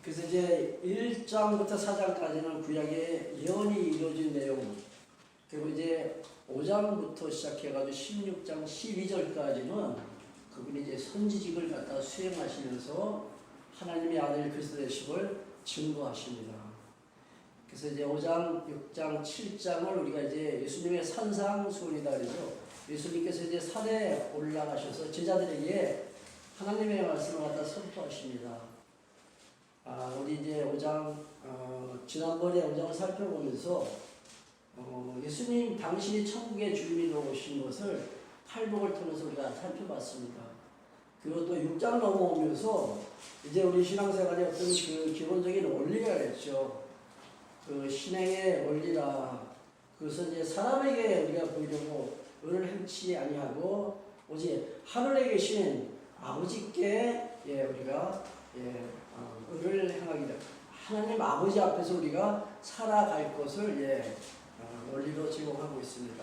그래서 이제 1장부터 4장까지는 구약의 예언이 이루어진 내용, 그리고 이제 5장부터 시작해가지고 16장 12절까지는 그분이 이제 선지직을 갖다 수행하시면서 하나님의 아들 그리스도 되심을 증거하십니다. 그래서 이제 5장, 6장, 7장을 우리가 이제 예수님의 산상수훈이다 그러죠. 예수님께서 이제 산에 올라가셔서 제자들에게 하나님의 말씀을 갖다 선포하십니다. 우리 이제 5장, 지난번에 5장을 살펴보면서, 예수님 당신이 천국의 주인으로 오신 것을 팔복을 통해서 우리가 살펴봤습니다. 그리고 또 6장 넘어오면서 이제 우리 신앙생활의 어떤 그 기본적인 원리가 있죠. 그 신행의 원리라. 그것은 이제 사람에게 우리가 보이려고 은을 행치 아니하고 오직 하늘에 계신 아버지께 우리가 은을 행하기를 하나님 아버지 앞에서 우리가 살아갈 것을 원리로 제공하고 있습니다.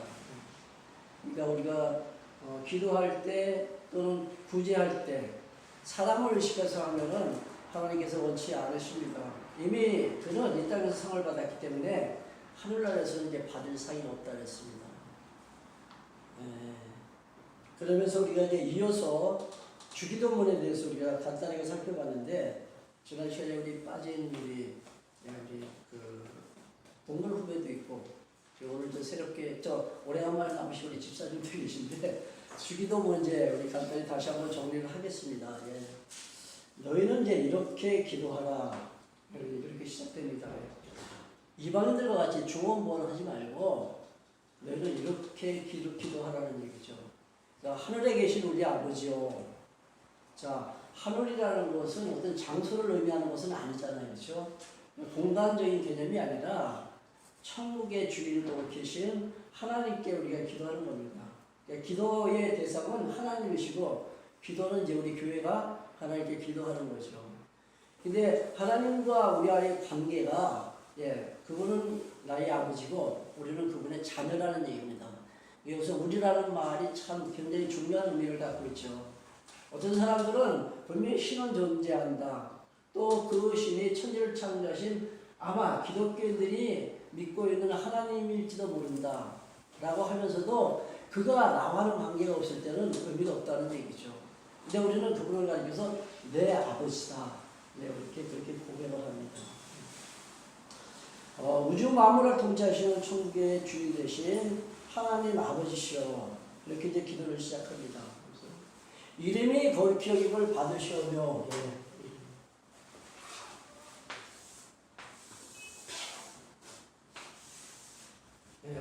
그러니까 우리가 기도할 때 또는 구제할 때 사람을 의식해서 하면은 하나님께서 원치 않으십니다. 이미 그는 이 땅에서 상을 받았기 때문에 하늘나라에서 이제 받을 상이 없다 그랬습니다. 그러면서 우리가 이제 이어서 주기도문에 대해서 우리가 간단하게 살펴봤는데, 지난 시간에 우리 빠진 우리 그 동물 후배도 있고, 오늘도 새롭게 오래간만에 나오신 우리 집사님도 계신데, 주기도문 이제 우리 간단히 다시 한번 정리를 하겠습니다. 너희는 이제 이렇게 기도하라. 이렇게 시작됩니다. 이방인들과 같이 중언부언 하지 말고 너희는 이렇게 기도하라는 얘기죠. 자, 하늘에 계신 우리 아버지요. 자, 하늘이라는 것은 어떤 장소를 의미하는 것은 아니잖아요. 그렇죠? 공간적인 개념이 아니라 천국의 주인으로 계신 하나님께 우리가 기도하는 겁니다. 그러니까 기도의 대상은 하나님이시고, 기도는 이제 우리 교회가 하나님께 기도하는 거죠. 근데 하나님과 우리 안의 관계가, 그분은 나의 아버지고 우리는 그분의 자녀라는 얘기입니다. 여기서 우리라는 말이 참 굉장히 중요한 의미를 갖고 있죠. 어떤 사람들은 분명히 신은 존재한다. 또 그 신이 천지를 창조하신 아마 기독교인들이 믿고 있는 하나님일지도 모른다 라고 하면서도 그가 나와는 관계가 없을 때는 의미가 없다는 얘기죠. 근데 우리는 그분을 가리켜서 내 아버지다. 그렇게 고백을 합니다. 우주 만물을 통치하시는 천국의 주인 되신 하나님 아버지시여. 이렇게 이제 기도를 시작합니다. 이름이 거룩히 여김을 받으시오며,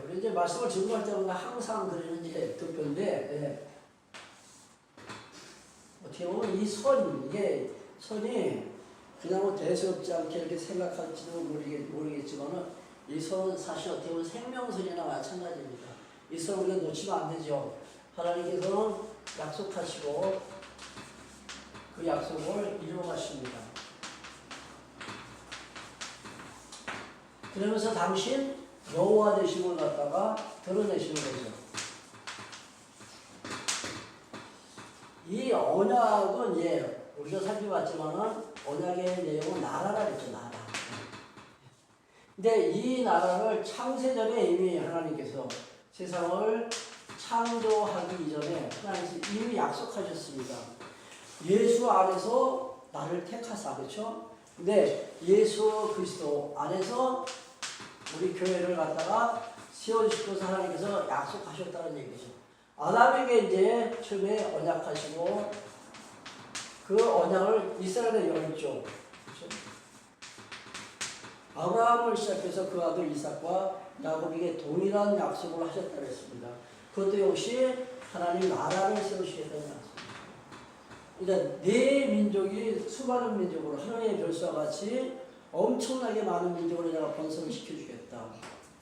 우리 이제 말씀을 증거할 때마다 항상 그러는 이제 득표인데, 어떻게 보면 이 선이 그냥 뭐 대수롭지 않게 이렇게 생각할지도 모르겠지만은, 이 선은 사실 어떻게 보면 생명선이나 마찬가지입니다. 이 선을 우리가 놓치면 안 되죠. 하나님께서는 약속하시고 그 약속을 이루어가십니다. 그러면서 당신 여호와 되심을 갖다가 드러내시는 거죠. 이 언약은 우리가 살펴봤지만은 언약의 내용은 나라라 그랬죠. 나라. 근데 이 나라를 창세전에 이미 하나님께서 세상을 창조하기 이전에 하나님께서 이미 약속하셨습니다. 예수 안에서 나를 택하사, 그렇죠? 근데 예수 그리스도 안에서 우리 교회를 갖다가 세워주시고서 하나님께서 약속하셨다는 얘기죠. 아담에게 이제 처음에 언약하시고 그 언약을 이스라엘에 열죠. 그렇죠? 아브라함을 시작해서 그 아들 이삭과 야곱에게 동일한 약속을 하셨다고 했습니다. 그것도 역시 하나님 나라를 세우시겠다는 약속입니다. 그러니까 네 민족이 수많은 민족으로 하나님의 별수와 같이 엄청나게 많은 민족으로 내가 번성을 시켜주겠다.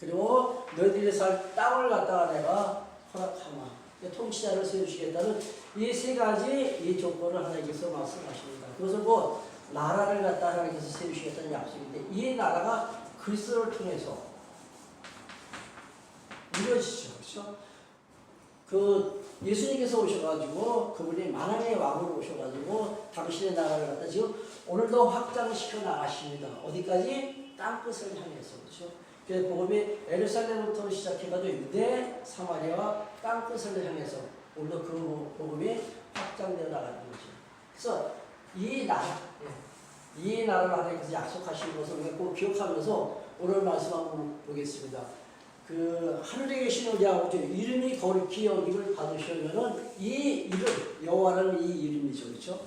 그리고 너희들이 살 땅을 갖다가 내가 허락하마. 통치자를 세우시겠다는 이 세 가지 이 조건을 하나님께서 말씀하십니다. 그것을 뭐 나라를 갖다 하나님께서 세우시겠다는 약속인데, 이 나라가 그리스도를 통해서 이루어지죠. 그렇죠? 그 예수님께서 오셔가지고 그분이 만왕의 왕으로 오셔가지고 당신의 나라를 갖다 지금 오늘도 확장시켜 나가십니다. 어디까지? 땅끝을 향해서. 그렇죠? 그래서 복음이 예루살렘부터 시작해가지고 유대, 사마리아 땅끝을 향해서 오늘도 그 복음이 확장되어 나가는 거죠. 그래서 이 나라를 하나님께서 약속하신 것을 우리가 꼭 기억하면서 오늘 말씀 한번 보겠습니다. 그 하늘에 계신 우리 아버지 이름이 거룩히 여김을 받으시면은 이 이름 여호와라는 이 이름이죠, 그렇죠?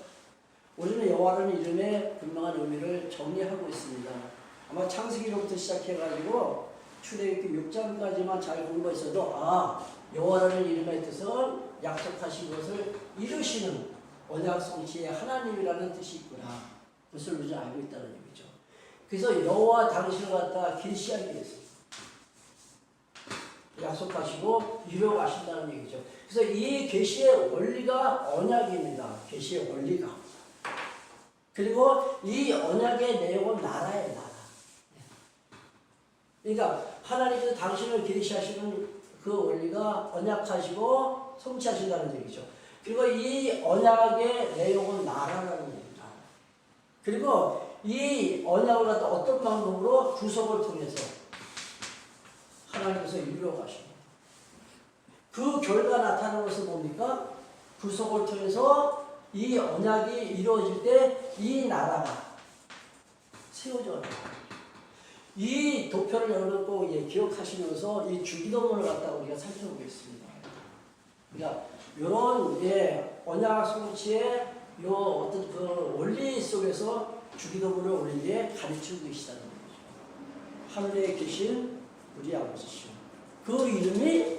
우리는 여호와라는 이름의 분명한 의미를 정리하고 있습니다. 아마 창세기로부터 시작해가지고 출애굽기 6장까지만 잘 공부했어도 여호와라는 이름의 뜻은 약속하신 것을 이루시는 언약 성취의 하나님이라는 뜻이 있구나. 그것을 우리는 알고 있다는 얘기죠. 그래서 여호와 당신을 갖다가 계시하기 위해서 약속하시고 이루어가신다는 얘기죠. 그래서 이 계시의 원리가 언약입니다. 계시의 원리가. 그리고 이 언약의 내용은 나라의 나라. 그러니까 하나님께서 당신을 계시하시는 그 원리가 언약하시고 성취하신다는 얘기죠. 그리고 이 언약의 내용은 나라라는 얘기입니다. 그리고 이 언약을 갖다 어떤 방법으로 구속을 통해서 하나님께서 이루어 가십니다. 그 결과 나타나는 것은 뭡니까? 구속을 통해서 이 언약이 이루어질 때 이 나라가 세워져 나가요. 이 도표를 여러분 꼭 기억하시면서 이 주기도문을 갖다가 우리가 살펴보겠습니다. 그러니까 이런 언약 성취의 요 어떤 그 원리 속에서 주기도문을 우리에게 가르치고 계시다는 거죠. 하늘에 계신 우리 아버지시오. 그 이름이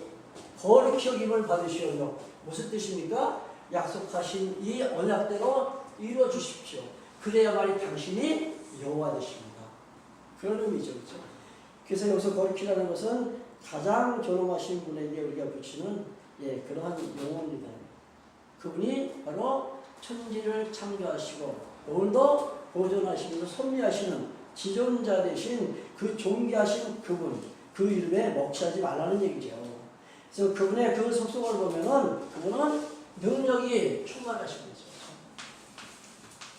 거룩히 여김을 받으시오며 무슨 뜻입니까? 약속하신 이 언약대로 이루어 주십시오. 그래야만이 당신이 여호와 되십니다. 그런 의미죠, 그렇죠? 그래서 여기서 거룩히라는 것은 가장 존엄하신 분에게 우리가 붙이는 그러한 용어입니다. 그분이 바로 천지를 창조하시고 오늘도 보존하시면서 섭리하시는 지존자 되신 그 존귀하신 그분, 그 이름에 먹칠하지 말라는 얘기죠. 그래서 그분의 그 속성을 보면은 그분은 능력이 충만하신 거죠.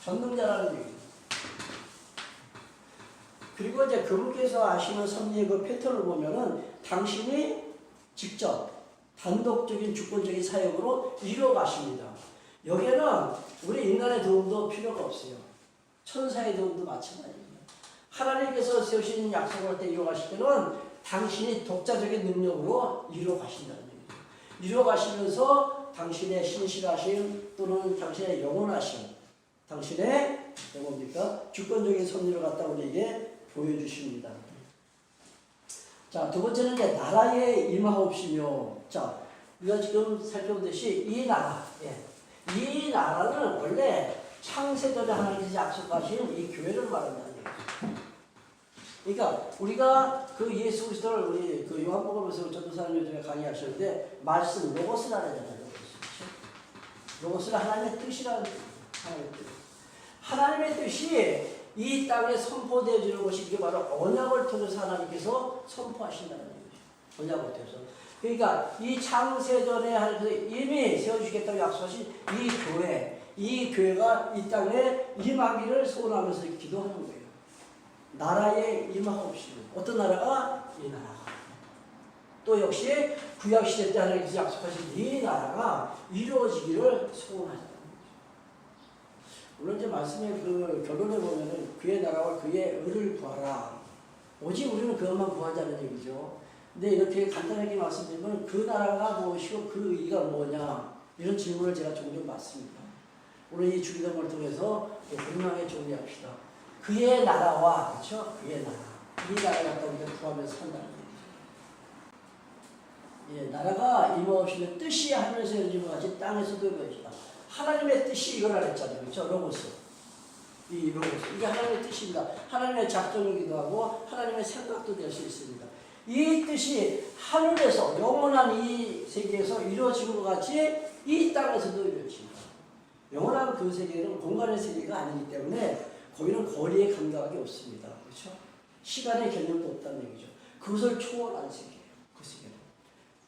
전능자라는 얘기죠. 그리고 이제 그분께서 아시는 섭리의 그 패턴을 보면은 당신이 직접 단독적인 주권적인 사역으로 이루어 가십니다. 여기에는 우리 인간의 도움도 필요가 없어요. 천사의 도움도 마찬가지입니다. 하나님께서 세우신 약속을 할 때 이루어 가실 때는 당신이 독자적인 능력으로 이루어 가신다는 얘기죠. 이루어 가시면서 당신의 신실하심 또는 당신의 영원하심, 당신의 뭡니까? 주권적인 섭리를 갖다 우리에게 보여주십니다. 자, 두 번째는 이제 나라에 임하옵시며. 자, 우리가 지금 살펴보듯이 이 나라, 이 나라는 원래 창세전에 하나님께서 약속하신 이 교회를 말한다는 얘기죠. 그러니까 우리가 그 예수 그리스도를 우리 그 요한복음에서 전도사님 요즘에 강의하셨는데 말씀 로고스라 하잖아요. 로고스는 하나님의 뜻이라는 하나님의 뜻. 하나님의 뜻이 이 땅에 선포되어지는 것이 이게 바로 언약을 통해서 하나님께서 선포하신다는 얘기죠. 언약을 통해서. 그러니까 이 창세전에 하나님께서 이미 세워주시겠다고 약속하신 이 교회가 이 땅에 임하기를 소원하면서 기도하는 거예요. 나라에 임하옵시고. 어떤 나라가? 이 나라가. 또 역시 구약시대 때 하나님께서 약속하신 이 나라가 이루어지기를 소원하셨다. 물론 이제 말씀의 그 결론을 보면은 그의 나라와 그의 의를 구하라. 오직 우리는 그것만 구하자는 얘기죠. 근데 이렇게 간단하게 말씀드리면 그 나라가 무엇이고 그 의가 뭐냐 이런 질문을 제가 종종 받습니다. 오늘 이 주기도문을 통해서 분명하게 정리합시다. 그의 나라와 그렇죠? 그의 나라. 이 나라를 갖다 우리가 구하면서 산다는 얘기죠. 나라가 임하옵시는 뜻이 하늘에서 이루어진 것 같이 땅에서도 이루어지다. 하나님의 뜻이 이거라 했잖아요. 그렇죠? 로고스. 이 로고스. 이게 하나님의 뜻입니다. 하나님의 작정이기도 하고 하나님의 생각도 될 수 있습니다. 이 뜻이 하늘에서 영원한 이 세계에서 이루어진 것 같이 이 땅에서도 이루어집니다. 영원한 그 세계는 공간의 세계가 아니기 때문에 거기는 거리의 감각이 없습니다. 그렇죠? 시간의 개념도 없다는 얘기죠. 그것을 초월한 세계예요. 그 세계는.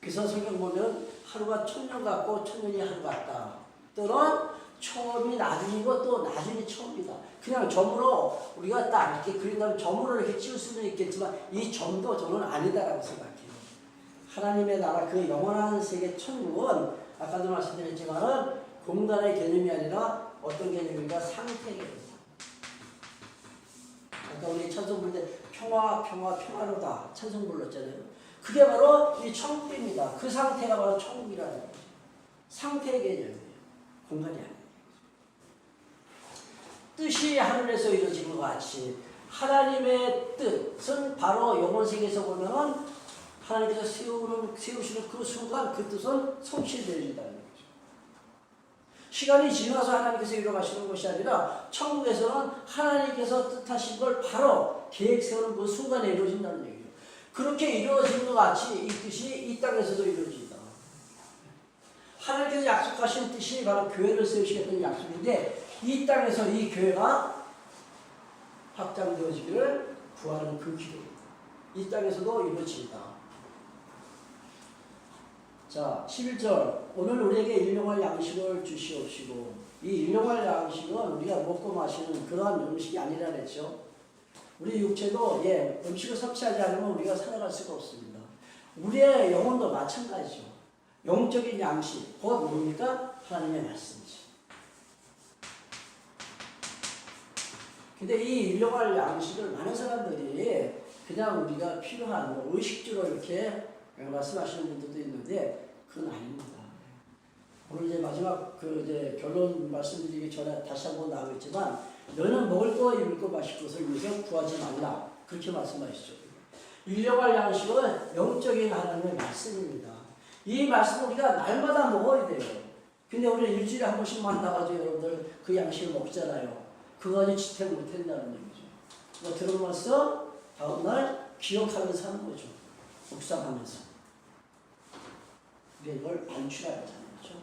그래서 성경 보면 하루가 천년 같고 천년이 하루 같다. 또는 처음이 나중이고 또 나중이 처음이다. 그냥 점으로 우리가 딱 이렇게 그린다면 점으로 이렇게 찍을 수는 있겠지만 이 점도 저는 아니다라고 생각해요. 하나님의 나라 그 영원한 세계 천국은 아까도 말씀드렸지만은 공간의 개념이 아니라 어떤 개념인가 상태의 개념이다. 아까 우리 찬송 부를 때 평화 평화 평화로다 찬송 불렀잖아요. 그게 바로 이 천국입니다. 그 상태가 바로 천국이라는 거죠. 상태의 개념이에요. 공간이 아니에요. 뜻이 하늘에서 이루어진 것 같이 하나님의 뜻은 바로 영원 세계에서 보면은 하나님께서 세우시는 그 순간 그 뜻은 성취되어진다는 거죠. 시간이 지나서 하나님께서 이루어가시는 것이 아니라 천국에서는 하나님께서 뜻하신 걸 바로 계획 세우는 그 순간에 이루어진다는 얘기예요. 그렇게 이루어진 것 같이 이 뜻이 이 땅에서도 이루어진다. 하나님께서 약속하신 뜻이 바로 교회를 세우시겠다는 약속인데 이 땅에서 이 교회가 확장되어지기를 구하는 그 기도입니다. 이 땅에서도 이루어진다. 자, 11절. 오늘 우리에게 일용할 양식을 주시옵시고. 이 일용할 양식은 우리가 먹고 마시는 그러한 음식이 아니라 그랬죠. 우리 육체도 음식을 섭취하지 않으면 우리가 살아갈 수가 없습니다. 우리의 영혼도 마찬가지죠. 영적인 양식, 곧 뭡니까? 하나님의 말씀이죠. 근데 이 일용할 양식을 많은 사람들이 그냥 우리가 필요한 의식주로 이렇게 말씀하시는 분들도 있는데 그건 아닙니다. 오늘 이제 마지막 이제 결론 말씀드리기 전에 다시 한번 나오겠지만 너는 먹을 거 입을 거 마실 것을 위해서 구하지 말라 그렇게 말씀하시죠. 일용할 양식은 영적인 하나님의 말씀입니다. 이 말씀을 우리가 날마다 먹어야 돼요. 근데 우리는 일주일에 한 번씩 만나가지고 여러분들 그 양식을 먹잖아요. 그거 아주 지탱 못한다는 얘기죠. 뭐 들으면서 다음날 기억하면서 사는 거죠. 묵상하면서. 우리가 이걸 반출해야 하잖아요. 그렇죠?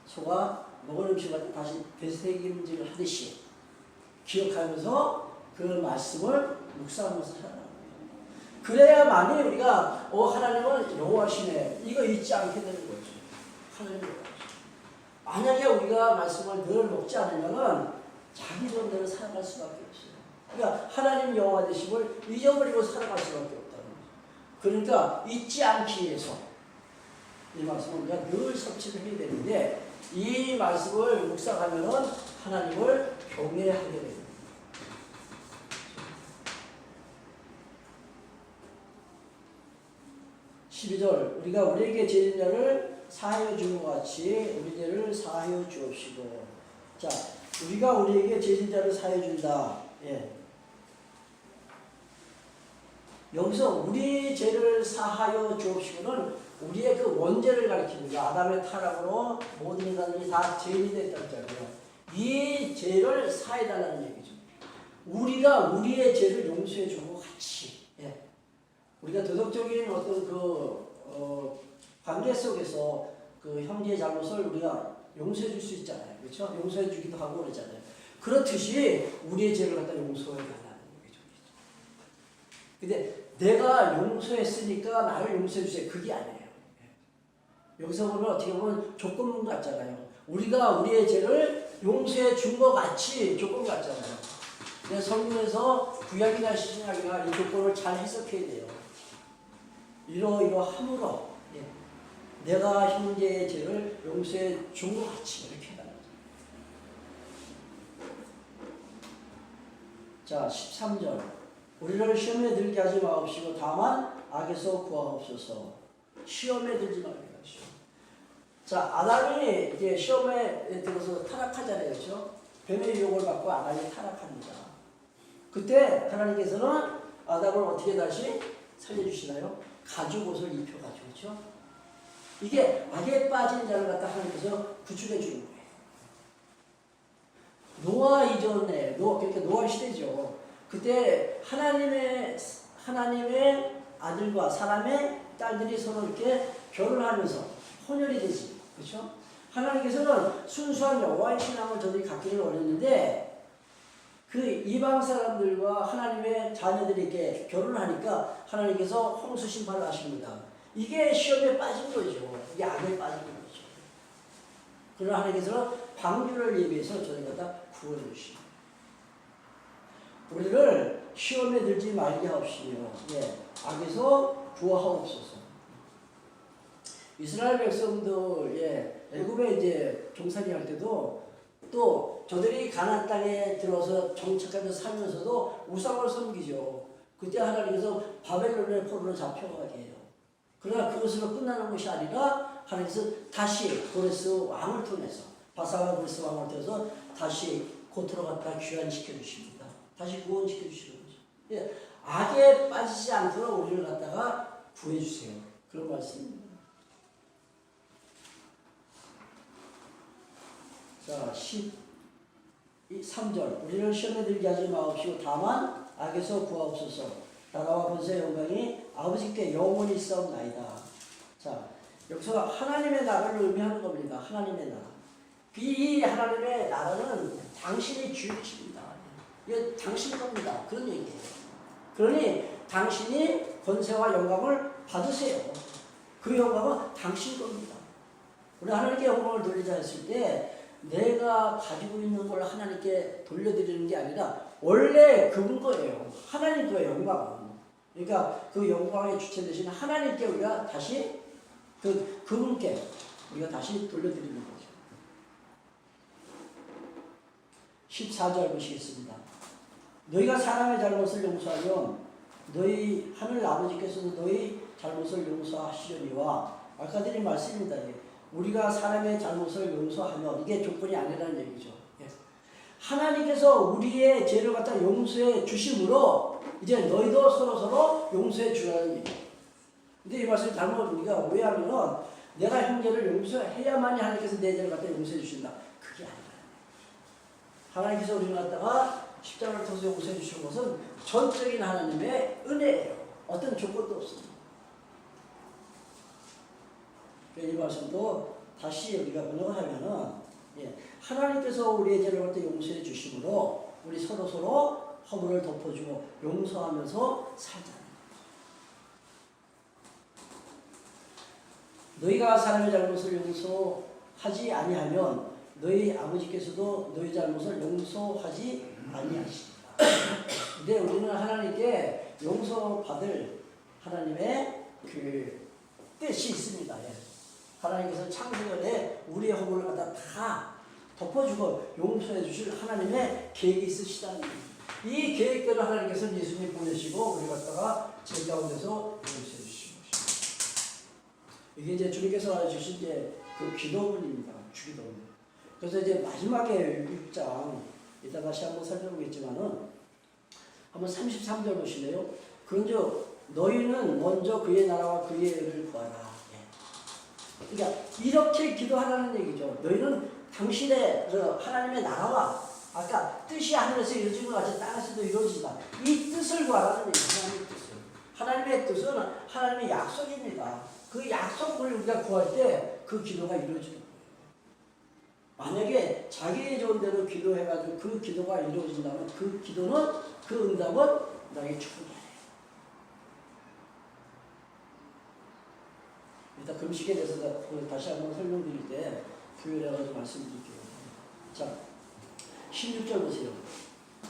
소가 먹은 음식을 다시 되새김질을 하듯이 기억하면서 그 말씀을 묵상하면서 살아가는 거예요. 그래야만이 우리가 하나님은 여호와시네 이거 잊지 않게 되는 거죠. 하나님 여호와시네. 만약에 우리가 말씀을 늘 먹지 않으면은 자기 돈대로 살아갈 수밖에 없어요. 그러니까 하나님 여호와 되심을 잊어버리고 살아갈 수밖에 없다는 거죠. 그러니까 잊지 않기 위해서 이 말씀을 우리가 늘 섭취를 해야 되는데 이 말씀을 묵상하면은 하나님을 경외하게 됩니다. 12절 우리가 우리에게 죄진 자를 사하여 준 것 같이 우리 죄를 사하여 주옵시고. 자, 우리가 우리에게 죄진 자를 사하여 준다. 예. 여기서 우리 죄를 사하여 주옵시고는 우리의 그 원죄를 가리킵니다. 아담의 타락으로 모든 인간들이 다 죄인이 됐다는 거예요. 이 죄를 사해달라는 얘기죠. 우리가 우리의 죄를 용서해 준 것 같이. 예. 우리가 도덕적인 어떤 관계 속에서 그 형제의 잘못을 우리가 용서해 줄 수 있잖아요. 그렇죠? 용서해 주기도 하고 그러잖아요. 그렇듯이 우리의 죄를 갖다 용서해 달라는 얘기죠. 근데 내가 용서했으니까 나를 용서해 주세요. 그게 아니에요. 여기서 보면 어떻게 보면 조건문 같잖아요. 우리가 우리의 죄를 용서해 준 것 같이 조건 같잖아요. 근데 성경에서 구약이나 신약이나 이 조건을 잘 해석해야 돼요. 이러함으로 내가 형제의 죄를 용서해 준 것 같이 이렇게 해달라고. 자, 13절 우리를 시험에 들게 하지 마옵시고 다만 악에서 구하옵소서. 시험에 들지 말게 하시오. 자, 아담이 이제 시험에 들어서 타락하잖아요. 그렇죠? 뱀의 유혹을 받고 아담이 타락합니다. 그때 하나님께서는 아담을 어떻게 다시 살려주시나요? 가죽 옷을 입혀가지고. 그렇죠? 이게 악에 빠진 자를 갖다 하나님께서 구출해 주는 거예요. 노아 이전에, 그러니까 노아 시대죠. 그때 하나님의 아들과 사람의 딸들이 서로 이렇게 결혼하면서 혼혈이 되지. 그렇죠? 하나님께서는 순수한 여호와의 신앙을 저들이 갖기를 원했는데 그 이방 사람들과 하나님의 자녀들이 이렇게 결혼을 하니까 하나님께서 홍수 심판을 하십니다. 이게 시험에 빠진 거죠. 이게 악에 빠진 거죠. 그러나 하나님께서는 방주를 예비해서 저희가 다 구원해주십니다. 우리를 시험에 들지 말게 하옵시며 악에서 구하옵소서. 이스라엘 백성들 애굽에 이제 종살이 할 때도 또 저들이 가나안 땅에 들어서 정착하면서 살면서도 우상을 섬기죠. 그때 하나님께서 바벨론의 포로로 잡혀가게 해요. 그러나 그것으로 끝나는 것이 아니라 하나님께서 다시 고레스 왕을 통해서 바사가 고레스 왕을 통해서 다시 고토로 갖다 귀환시켜 주십니다. 다시 구원시켜 주시는 거죠. 악에 빠지지 않도록 우리를 갖다가 구해 주세요. 그런 말씀입니다. 자, 13절. 우리를 시험에 들게 하지 마옵시고 다만 악에서 구하옵소서. 나라와 권세의 영광이 아버지께 영원히 있사옵나이다. 자, 여기서 하나님의 나라를 의미하는 겁니다. 하나님의 나라. 이 하나님의 나라는 당신이 주인이십니다. 이게 당신 겁니다. 그런 얘기예요. 그러니 당신이 권세와 영광을 받으세요. 그 영광은 당신 겁니다. 우리 하나님께 영광을 돌리자 했을 때 내가 가지고 있는 걸 하나님께 돌려드리는 게 아니라 원래 그분 거예요. 하나님 거예요. 영광은. 그러니까 그 영광의 주체 되신 하나님께 우리가 다시 그분께 우리가 다시 돌려드리는 거죠. 14절 보시겠습니다. 너희가 사람의 잘못을 용서하면 너희 하늘 아버지께서도 너희 잘못을 용서하시려니와 아까 드린 말씀입니다. 우리가 사람의 잘못을 용서하면 이게 조건이 아니라는 얘기죠. 하나님께서 우리의 죄를 갖다 용서해 주심으로 이제 너희도 서로 용서해 주라는 얘기예요. 근데 이 말씀을 잘못 우리가 오해하면 내가 형제를 용서해야만이 하나님께서 내 죄를 갖다 용서해 주신다. 그게 아니라 하나님께서 우리를 갖다가 십자가를 통해서 용서해 주시는 것은 전적인 하나님의 은혜예요. 어떤 조건도 없습니다. 이 말씀도 다시 우리가 번역을 하면은 하나님께서 우리의 죄를 갖다 용서해 주심으로 우리 서로 허물을 덮어주고 용서하면서 살자는 너희가 사람의 잘못을 용서하지 아니하면 너희 아버지께서도 너희 잘못을 용서하지 아니하시리라. 근데 우리는 하나님께 용서받을 하나님의 그 뜻이 있습니다. 하나님께서 창세전에 우리의 허물을 갖다 다 덮어주고 용서해 주실 하나님의 계획이 있으시다는 겁니다. 이 계획대로 하나님께서 예수님 보내시고 우리 갖다가 제 가운데서 용서해 주신 것입니다. 이게 이제 주님께서 주신 이제 그 기도문입니다. 주기도문. 그래서 이제 마지막에 6장 이따 다시 한번 살펴보겠지만은 한번 33절 보실래요? 그런즉 너희는 먼저 그의 나라와 그의 의를 구하라. 그러니까 이렇게 기도하라는 얘기죠. 너희는 당신의 하나님의 나라와 아까 뜻이 하늘에서 이루어진 것 같이 땅에서도 이루어진다. 이 뜻을 구하라는 얘기예요. 하나님의 뜻을. 하나님의 뜻은 하나님의 약속입니다. 그 약속을 우리가 구할 때 그 기도가 이루어지는 거예요. 만약에 자기의 좋은 대로 기도해가지고 그 기도가 이루어진다면 그 기도는 그 응답은 나에게 충분해요. 일단 금식에 대해서 다시 한번 설명드릴 때 교회라고 말씀드릴게요. 자, 16절 보세요.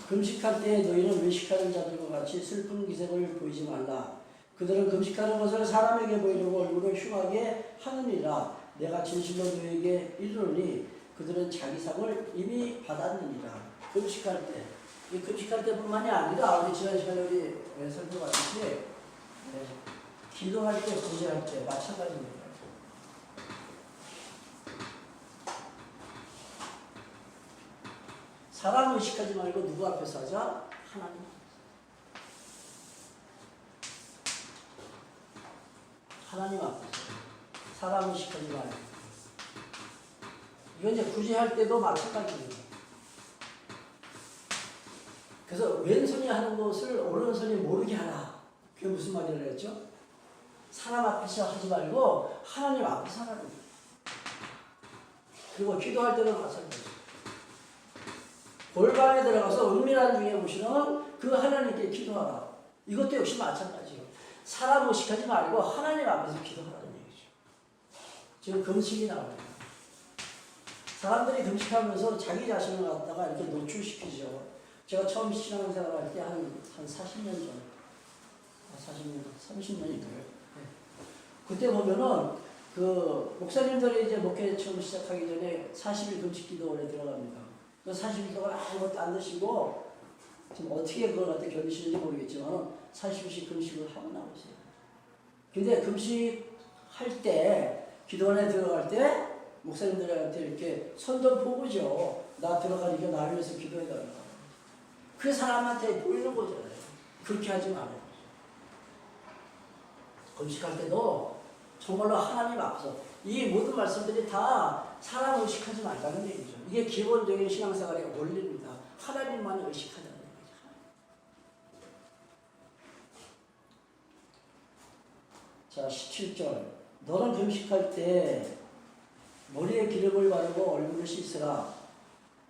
금식할 때 너희는 외식하는 자들과 같이 슬픈 기색을 보이지 말라. 그들은 금식하는 것을 사람에게 보이려고 얼굴을 흉하게 하느니라. 내가 진실로 너희에게 이르노니 그들은 자기 상을 이미 받았느니라. 금식할 때. 이 금식할 때뿐만이 아니라 우리 지난 시간에 우리 설교했듯이 기도할 때, 구제할 때 마찬가지입니다. 사람 의식하지 말고 누구 앞에서 하자? 하나님. 하나님 앞에서. 사람 의식하지 말고. 이건 이제 구제할 때도 마찬가지입니다. 그래서 왼손이 하는 것을 오른손이 모르게 하라. 그게 무슨 말이라고 했죠? 사람 앞에서 하지 말고 하나님 앞에서 하라는 거예요. 그리고 기도할 때도 마찬가지예요. 골방에 들어가서 은밀한 중에 보시는 그 하나님께 기도하라. 이것도 역시 마찬가지예요. 사람 의식하지 말고 하나님 앞에서 기도하라는 얘기죠. 지금 금식이 나와요. 사람들이 금식하면서 자기 자신을 갖다가 이렇게 노출시키죠. 제가 처음 신앙생활 할 때 한 40년 전, 40년, 30년이고요. 그때 보면은 그 목사님들이 이제 목회 처음 시작하기 전에 40일 금식 기도원에 들어갑니다. 그 40일 동안 아무것도 안 드시고 지금 어떻게 그걸 갖다 견디시는지 모르겠지만 40일씩 금식을 하고 나오세요. 근데 금식할 때 기도원에 들어갈 때 목사님들한테 이렇게 선전 포고죠. 나 들어가니까 나를 위해서 기도해달라. 그 사람한테 보이는 거잖아요. 그렇게 하지 말아요. 금식할 때도 정말로 하나님 앞에서 이 모든 말씀들이 다 사람 의식하지 말라는 얘기죠. 이게 기본적인 신앙생활의 원리입니다. 하나님만 의식하자는 얘기죠. 자, 17절. 너는 금식할 때 머리에 기름을 바르고 얼굴을 씻으라.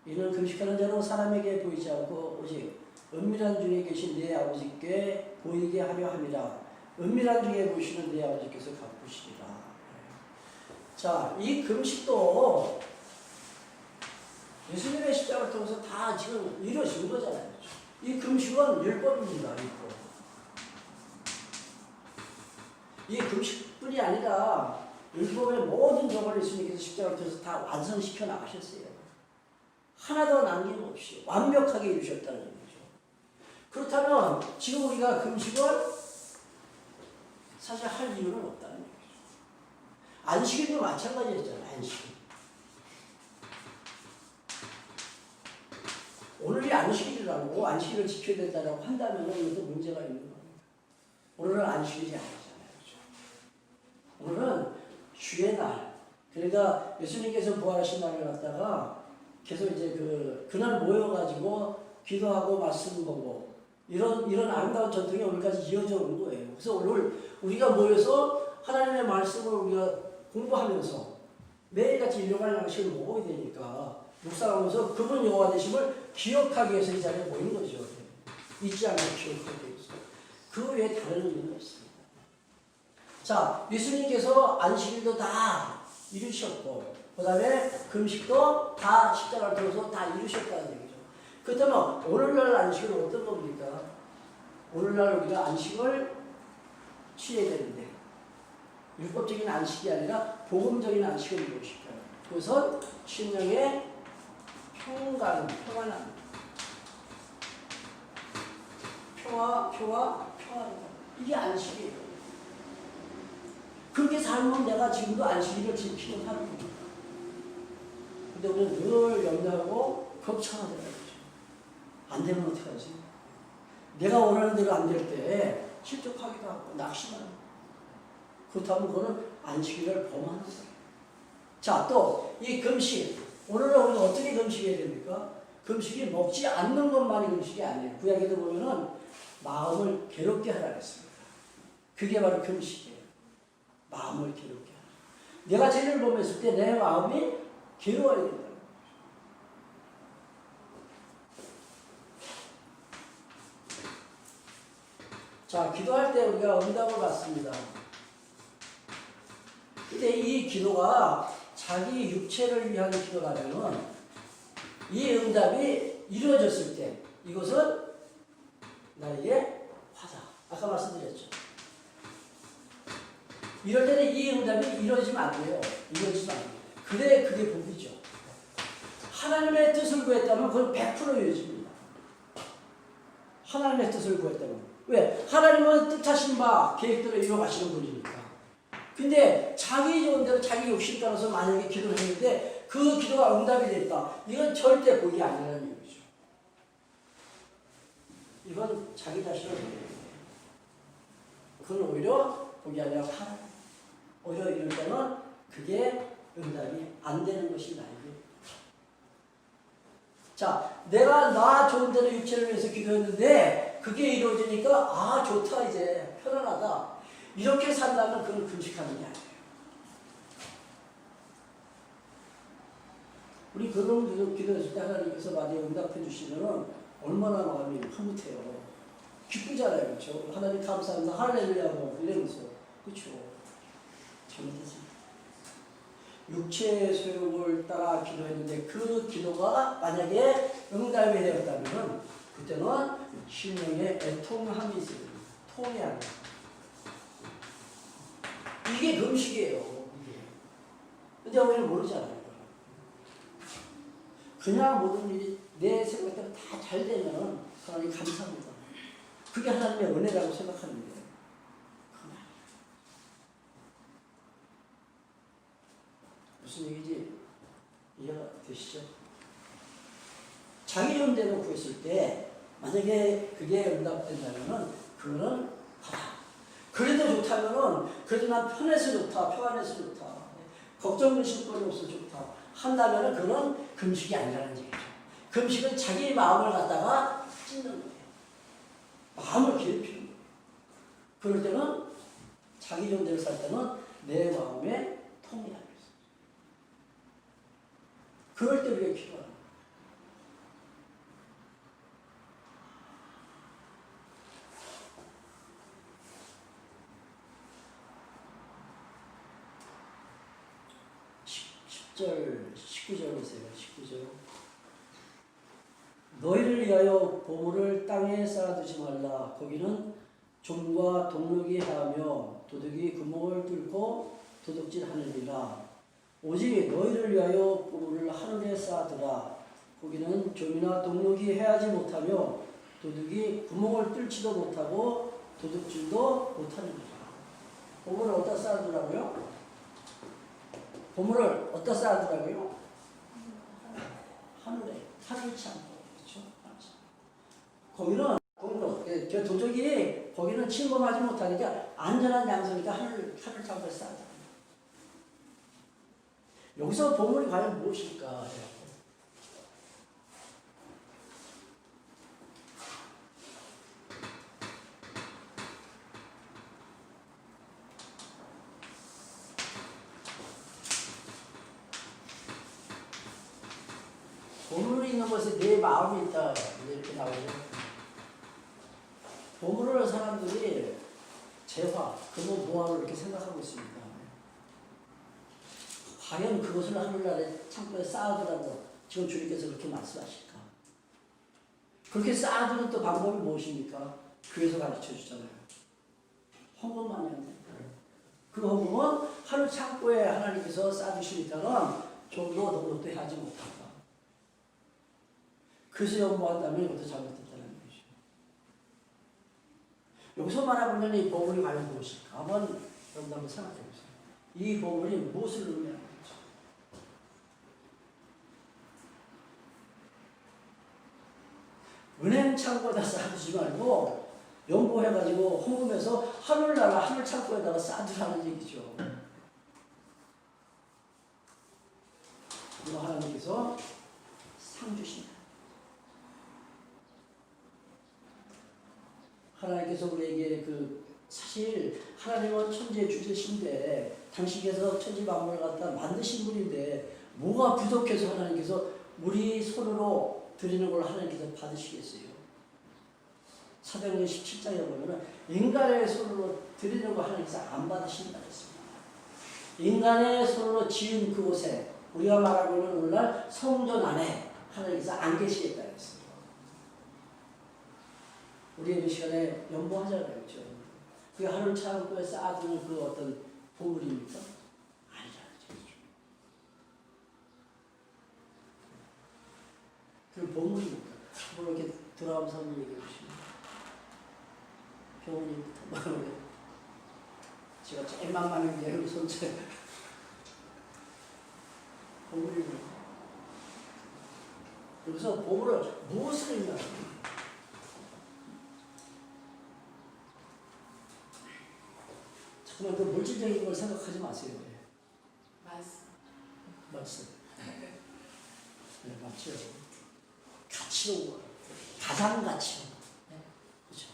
이는 금식하는 자로 사람에게 보이지 않고 오직 은밀한 중에 계신 내 아버지께 보이게 하려 함이라. 은밀한 중에 보시는 내 아버지께서 갚으시리라. 자, 이 금식도 예수님의 십자가를 통해서 다 지금 이루어진 거잖아요. 이 금식은 율법입니다. 율법. 이 금식뿐이 아니라 율법의 모든 정을 예수님께서 십자가를 통해서 다 완성시켜 나가셨어요. 하나도 남김없이 완벽하게 이루셨다는 얘기죠. 그렇다면 지금 우리가 금식을 사실 할 이유는 없다는 얘기죠. 안식일도 마찬가지였잖아요. 안식일. 오늘이 안식일이라고 안식일을 지켜야 된다고 한다면 이것도 문제가 있는 거예요. 오늘은 안식일이 아니잖아요. 그렇죠? 오늘은 주의 날. 그러니까 예수님께서 부활하신 날을 갖다가 계속 이제 그날 모여가지고 기도하고 말씀 보고 이런 아름다운 전통이 오늘까지 이어져 온 거예요. 그래서 오늘 우리가 모여서 하나님의 말씀을 우리가 공부하면서 매일같이 일용할 양식을 먹어야 되니까 묵상하면서 그분 여호와 되심을 기억하기 위해서 이 자리에 모인 거죠. 잊지 않고 기억하기 위해서. 그 외에 다른 의미는 없습니다. 자, 예수님께서 안식일도 다 이루셨고 그 다음에 금식도 다 십자가를 통해서 다 이루셨다는 얘기죠. 그렇다면 오늘날 안식은 어떤 겁니까? 오늘날 우리가 안식을 취해야 되는데 율법적인 안식이 아니라 복음적인 안식을 무엇일까요? 그것은 심령의 평안함. 평화. 이게 안식이에요. 그렇게 살면 내가 지금도 안식일을 지키는 사람입니다. 근데 우리는 늘 염려하고 걱정하더라고요. 안 되면 어떡하지? 내가 원하는 대로 안 될 때 실족하기도 하고 낙심하고. 그렇다면 그거는 안식일을 범하는 거예요. 자, 또 이 금식. 오늘은 우리가 어떻게 금식해야 됩니까? 금식이 먹지 않는 것만이 금식이 아니에요. 구약에도 보면은 마음을 괴롭게 하라 했습니다. 그게 바로 금식이에요. 마음을 괴롭게 하라. 내가 죄를 범했을 때 내 마음이 괴로워야 된다. 자, 기도할 때 우리가 응답을 받습니다. 근데 이 기도가 자기 육체를 위한 기도라면 이 응답이 이루어졌을 때 이것은 나에게 화다. 아까 말씀드렸죠. 이럴 때는 이 응답이 이루어지면 안 돼요. 이루어지면 안 돼요. 그래, 그게 복이죠. 하나님의 뜻을 구했다면 그건 100% 이루어집니다. 하나님의 뜻을 구했다면. 왜? 하나님은 뜻하신 바 계획대로 이루어가시는 분이니까. 근데 자기 좋은 대로 자기 욕심 따라서 만약에 기도를 했는데 그 기도가 응답이 됐다. 이건 절대 복이 아니라는 얘기죠. 이건 자기 자신을 보여요. 그건 오히려 복이 아니라 하나님. 오히려 이럴 때는 그게 응답이 안 되는 것이 나에게. 자, 내가 나 좋은 대로 육체를 위해서 기도했는데 그게 이루어지니까 아 좋다 이제 편안하다. 이렇게 산다면 그건 금식하는 게 아니에요. 우리 그런 기도했을 때 하나님께서 많이 응답해 주시면 얼마나 마음이 흐뭇해요. 기쁘잖아요. 그렇죠? 하나님 감사합니다. 할렐루야 뭐 이러면서. 그렇죠? 잘못했습니다. 육체의 소욕을 따라 기도했는데 그 기도가 만약에 응답이 되었다면 그때는 심령의 애통함이 있어요. 통해야 돼요. 이게 금식이에요. 이게. 근데 우리는 모르잖아요. 그냥 모든 일이 내 생각대로 다 잘 되면 하나님 감사합니다. 그게 하나님의 은혜라고 생각하는데 무슨 얘기지? 이해가 되시죠? 자기 존대로 구했을 때 만약에 그게 응답된다면 그거는 받아. 그래도 좋다면은 그래도 난 편해서 좋다, 평안해서 좋다, 걱정 근심거리 없어 좋다 한다면은 그건 금식이 아니라는 얘기죠. 금식은 자기 마음을 갖다가 찢는 거예요. 마음을 괴롭히는 거예요. 그럴 때는 자기 존대로 살 때는 내 마음에 통이 안 있어요. 그럴 때 우리가 필요한 거예요. (10절) (19절) 보세요. 19절. 너희를 위하여 보물을 땅에 쌓아두지 말라. 거기는 좀과 동력이 하며 도둑이 구멍을 뚫고 도둑질하느니라. 오직 너희를 위하여 보물을 하늘에 쌓아두라. 거기는 좀이나 동력이 해하지 못하며 도둑이 구멍을 뚫지도 못하고 도둑질도 못하느니라. 보물을 어디다 쌓아두라고요? 보물을 어디다 쌓아두라고요? 하늘에. 하늘 창고. 거기는 저 도적이 거기는 침범하지 못하니까 안전한 장소니까 하늘 창고에 쌓아다. 여기서 보물이 과연 무엇일까? 보물이 있는 곳에 내 마음이 있다. 이렇게 나오죠. 보물을 사람들이 재화, 금은 보화를 이렇게 생각하고 있습니다. 과연 그것을 하늘나라에 창고에 쌓아두라고 지금 주님께서 그렇게 말씀하실까? 그렇게 쌓아두는 또 방법이 무엇입니까? 교회에서 가르쳐 주잖아요. 헌금만이 안 돼요. 그 헌금은 하늘 창고에 하나님께서 쌓아두시니까는 좀도 노릇도 하지 못한다. 그래서 연보한다면 이것도 잘못됐다는 것이죠. 여기서 말하면 이 보물이 과연 무엇일까? 한번 여러분 한번 생각해 보세요. 이 보물이 무엇을 의미하는 거죠? 은행 창고에다 쌓아두지 말고 연보해가지고 헌금해서 하늘나라 하늘 창고에다가 쌓아두라는 얘기죠. 그리고 하나님께서 상 주신다. 하나님께서 우리에게 사실 하나님은 천지의 주제신데 당신께서 천지 만물을 갖다 만드신 분인데 뭐가 부족해서 하나님께서 우리 손으로 드리는 걸 하나님께서 받으시겠어요? 사도행전 17장에 보면 인간의 손으로 드리는 걸 하나님께서 안 받으신다 했습니다. 인간의 손으로 지은 그곳에 우리가 말하고 있는 오늘날 성전 안에 하나님께서 안 계시겠다 했습니다. 우리 이 시간에 연보하잖아요. 그렇죠? 그게 하늘 창고에 쌓아두는 그 어떤 보물입니까? 아니잖아요. 그 보물입니까? 한번 이렇게 돌아오면서 한번 얘기해 주시면. 병원님부터 제가 제일 만만한 게 여기 손재 보물입니다. 여기서 보물을 무엇을 의미하는 그냥 그 물질적인 걸 생각하지 마세요. 말씀. 네, 맞죠. 가치로, 가장 가치로. 네, 그렇죠.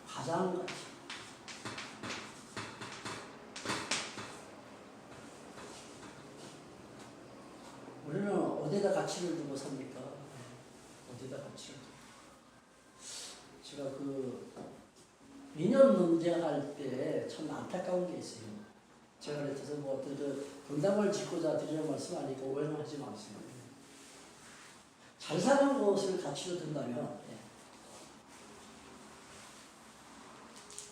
가장 가치. 우리는 어디다 가치를 두고 삽니까? 어디다 가치를 두고. 제가 인연 논쟁할 때 참 안타까운 게 있어요. 제가 그래서 뭐 어떤 분담을 짓고자 드리는 말씀 아니고 오해는 하지 마세요. 잘 사는 것을 가치로 든다면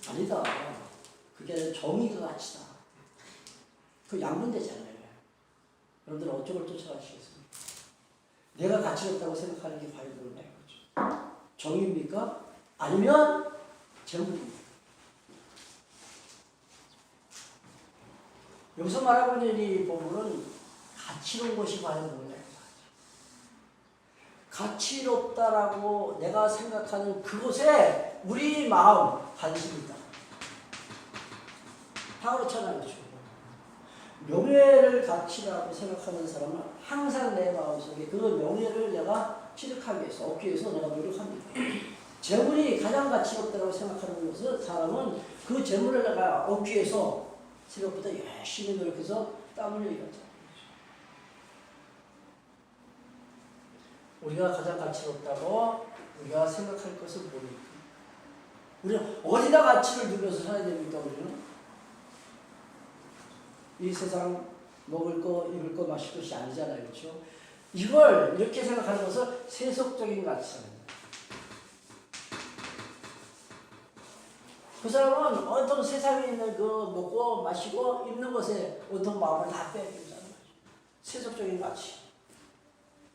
아니다. 그게 정의가 가치다. 그 양분되잖아요. 여러분들 어쩌고 쫓아가시겠습니까? 내가 가치 없다고 생각하는 게 과연 그런가요? 정의입니까? 아니면 재물입니까? 여기서 말하고 있는 이 부분은 가치로운 것이 과연 뭔가요? 가치롭다라고 내가 생각하는 그곳에 우리 마음, 관심이 있다. 다 그렇잖아요. 명예를 가치라고 생각하는 사람은 항상 내 마음속에 그 명예를 내가 취득하기 위해서, 얻기 위해서 내가 노력합니다. 재물이 가장 가치롭다고 생각하는 것은 사람은 그 재물을 내가 얻기 위해서 새벽부터 열심히 노력해서 땀을 흘리죠. 우리가 가장 가치롭다고 우리가 생각할 것은 뭡니까? 우리는 어디다 가치를 두면서 살아야 됩니까? 우리는 이 세상 먹을 거, 입을 거, 마실 것이 아니잖아요. 그렇죠? 이걸 이렇게 생각하는 것은 세속적인 가치입니다. 그 사람은 온통 세상에 있는 그 먹고 마시고 입는 것에 온통 마음을 다 빼앗긴다는 거죠. 세속적인 가치.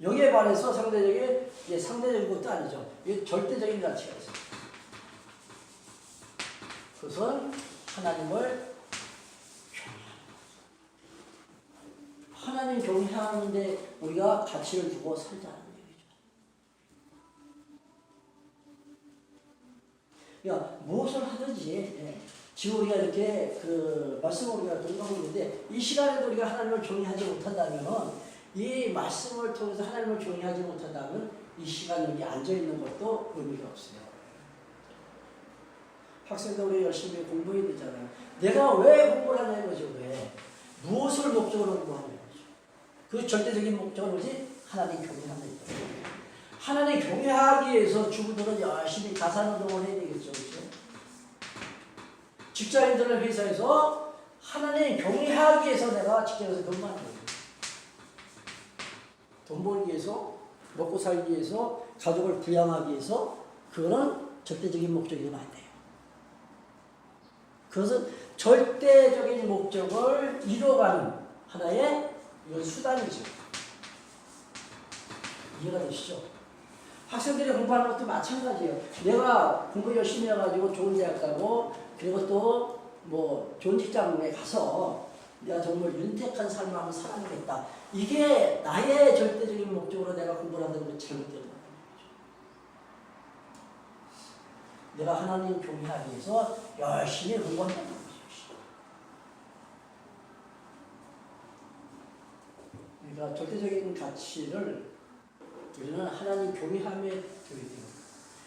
여기에 반해서 상대적인 것도 아니죠. 이게 절대적인 가치가 있어요. 그것은 하나님을 하나님 경외하는데 우리가 가치를 두고 살자는 얘기죠. 그러니까 무엇을 하든지 지금 우리가 이렇게 그 말씀을 우리가 공부하고 있는데 이 시간에도 우리가 하나님을 경외하지 못한다면 이 말씀을 통해서 하나님을 경외하지 못한다면 이 시간 여기 앉아 있는 것도 의미가 없어요. 학생들 우리 열심히 공부해야 되잖아요. 내가 왜 공부를 하냐는 거죠. 왜? 무엇을 목적으로 공부하냐는 거죠. 그 절대적인 목적은 뭐지? 하나님 경외하는 거예요. 하나님 경외하기 위해서 주부들은 열심히 가사노동을 해야 되겠죠. 그렇죠? 직장인들은 회사에서 하나님 경외하기 위해서 내가 직장에서 근무하는 거예요. 돈 벌기 위해서, 먹고 살기 위해서, 가족을 부양하기 위해서 그거는 절대적인 목적이면 안 돼요. 그것은 절대적인 목적을 이뤄가는 하나의 이건 수단이죠. 이해가 되시죠? 학생들이 공부하는 것도 마찬가지예요. 내가 공부 열심히 해가지고 좋은 대학 가고 그리고 또 뭐 좋은 직장에 가서 내가 정말 윤택한 삶을 한번 살아보겠다. 이게 나의 절대적인 목적으로 내가 공부를 한다는 건 잘못된 거예요. 내가 하나님 경외하기 위해서 열심히 공부한다는 거죠. 그러니까 절대적인 가치를 우리는 하나님 경외함에 두게 됩니다.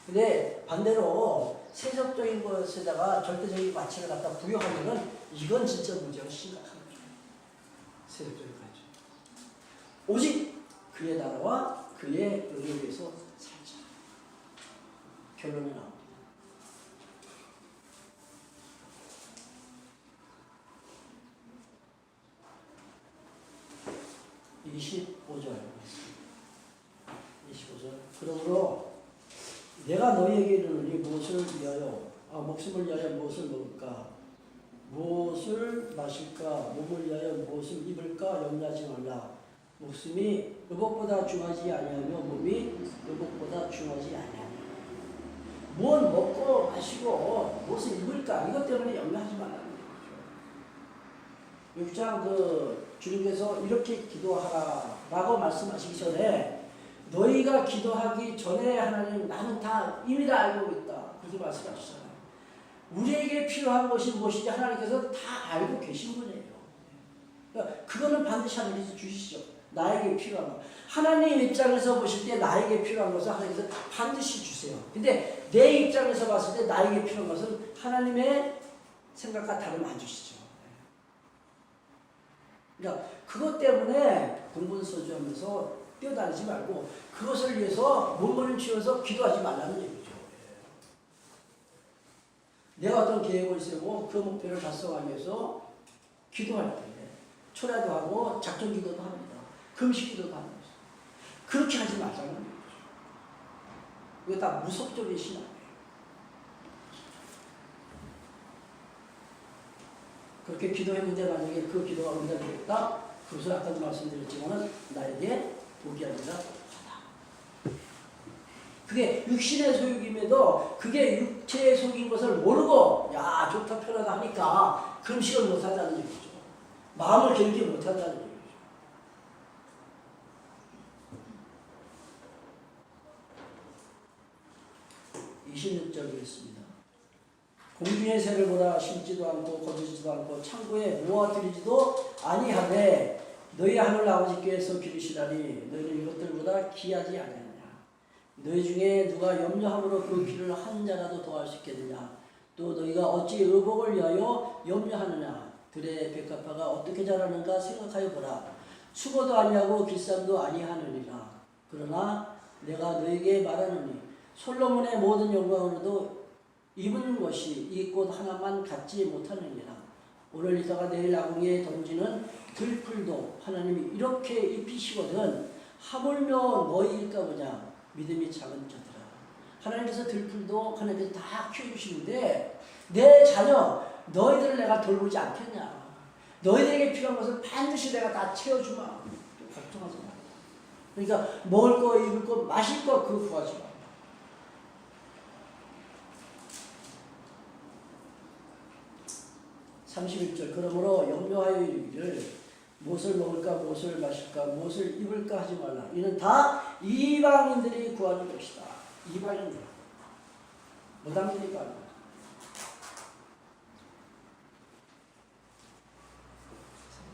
근데 반대로 세속적인 것에다가 절대적인 가치를 갖다 부여하면은 이건 진짜 문제가 심각한 거죠. 세속적인 가치. 오직 그의 나라와 그의 의를 위해서 살자. 결론이 나옵니다. 25절. 그러므로 내가 너희에게 이르노니 무엇을 위하여 목숨을 위하여 무엇을 먹을까 무엇을 마실까 몸을 위하여 무엇을 입을까 염려하지 말라. 목숨이 의복보다 중하지 아니하며 몸이 의복보다 중하지 아니하며. 무엇 먹고 마시고 무엇을 입을까 이것 때문에 염려하지 말라는 거죠. 6장 주님께서 이렇게 기도하라라고 말씀하시기 전에 너희가 기도하기 전에 하나님 나는 다 이미 다 알고 있다. 그렇게 말씀하시잖아요. 우리에게 필요한 것이 무엇인지 하나님께서 다 알고 계신 분이에요. 그러니까 그거는 반드시 하나님께서 주시죠. 나에게 필요한 것. 하나님 입장에서 보실 때 나에게 필요한 것을 하나님께서 반드시 주세요. 근데 내 입장에서 봤을 때 나에게 필요한 것은 하나님의 생각과 다르면 안 주시죠. 그러니까 그것 때문에 공분서주하면서 뛰어다니지 말고 그것을 위해서 몸부림치면서 기도하지 말라는 얘기죠. 내가 어떤 계획을 세우고 그 목표를 달성하기 위해서 기도할 때 초라도 하고 작전 기도도 합니다. 금식 기도도 합니다. 그렇게 하지 말자는 거죠. 이거 다 무속적인 신앙이에요. 그렇게 기도했는데 만약에 그 기도가 응답되었다. 그것을 아까도 말씀드렸지만 나에게 복이 아니라 하다. 그게 육신의 소욕임에도 그게 육체의 속인 것을 모르고 야 좋다 편하다 하니까 금식을 못한다는 얘기죠. 마음을 견디 못한다는 얘기죠. 26절이 있습니다. 공중의 새를 보라 심지도 않고 거두지도 않고 창고에 모아들이지도 아니하되 너희 하늘 아버지께서 기르시다니 너희는 이것들보다 귀하지 아니하느냐. 너희 중에 누가 염려함으로 그 길을 한 자라도 더할 수 있겠느냐. 또 너희가 어찌 의복을 위하여 염려하느냐. 들의 백합화가 어떻게 자라는가 생각하여 보라. 수고도 아니하고 길쌈도 아니하느니라. 그러나 내가 너희에게 말하노니 솔로몬의 모든 영광으로도 입은 것이 이 꽃 하나만 갖지 못하느니라. 오늘 이따가 내일 아궁이에 던지는 들풀도 하나님이 이렇게 입히시거든 하물며 너희일까 보냐. 믿음이 작은 자들아. 하나님께서 들풀도 하나님께서 다 키워주시는데 내 자녀 너희들을 내가 돌보지 않겠냐. 너희들에게 필요한 것을 반드시 내가 다 채워주마. 걱정하지 마. 그러니까 먹을 거 입을 거 마실 거 그거 구하지 마. 31절 그러므로 염려하여 이르기를 무엇을 먹을까 무엇을 마실까 무엇을 입을까 하지 말라. 이는 다 이방인들이 구하는 것이다. 이방인들 무당들이 구하는 것이다.